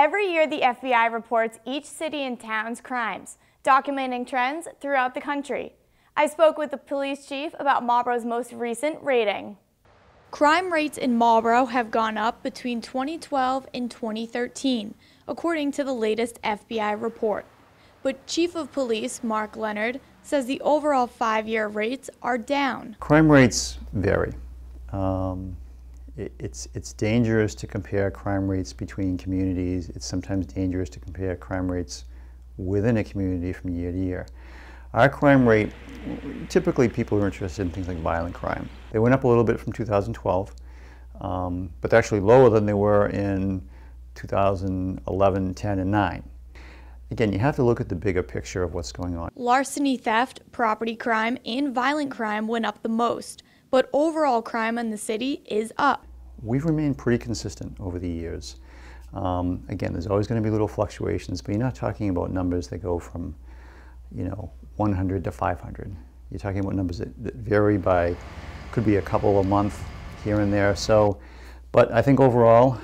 Every year, the FBI reports each city and town's crimes, documenting trends throughout the country. I spoke with the police chief about Marlborough's most recent rating. Crime rates in Marlborough have gone up between 2012 and 2013, according to the latest FBI report. But Chief of Police Mark Leonard says the overall 5-year rates are down. Crime rates vary. It's dangerous to compare crime rates between communities. It's sometimes dangerous to compare crime rates within a community from year to year. Our crime rate, typically people are interested in things like violent crime. They went up a little bit from 2012, but they're actually lower than they were in 2011, 10, and 9. Again, you have to look at the bigger picture of what's going on. Larceny, theft, property crime, and violent crime went up the most, but overall crime in the city is up. We've remained pretty consistent over the years. Again, there's always going to be little fluctuations, but you're not talking about numbers that go from, 100 to 500. You're talking about numbers that vary by, could be a couple a month here and there. So, but I think overall,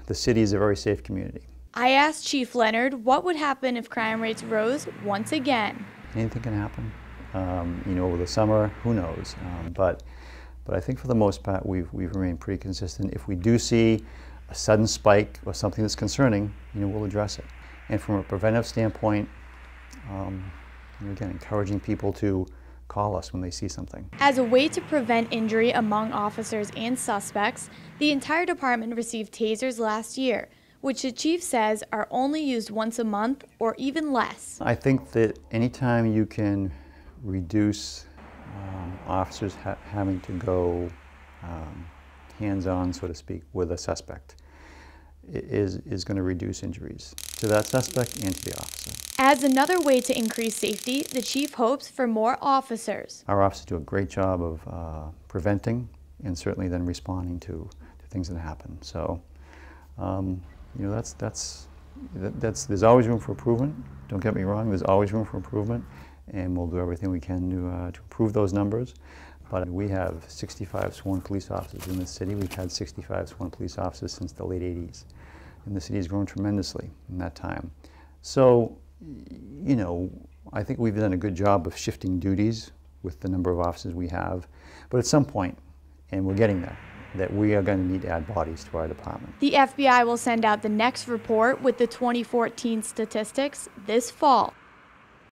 the city is a very safe community. I asked Chief Leonard what would happen if crime rates rose once again. Anything can happen. Over the summer, who knows? But I think for the most part, we've remained pretty consistent. If we do see a sudden spike or something that's concerning, we'll address it. And from a preventive standpoint, again, encouraging people to call us when they see something. As a way to prevent injury among officers and suspects, the entire department received tasers last year, which the chief says are only used once a month or even less. I think that anytime you can reduce officers having to go hands-on, so to speak, with a suspect, is going to reduce injuries to that suspect and to the officer. As another way to increase safety, the chief hopes for more officers. Our officers do a great job of preventing and certainly then responding to things that happen. So, there's always room for improvement. Don't get me wrong, there's always room for improvement, and we'll do everything we can to improve those numbers. But we have 65 sworn police officers in the city. We've had 65 sworn police officers since the late 80s. And the city has grown tremendously in that time. So, I think we've done a good job of shifting duties with the number of officers we have. But at some point, and we're getting there, that we are going to need to add bodies to our department. The FBI will send out the next report with the 2014 statistics this fall.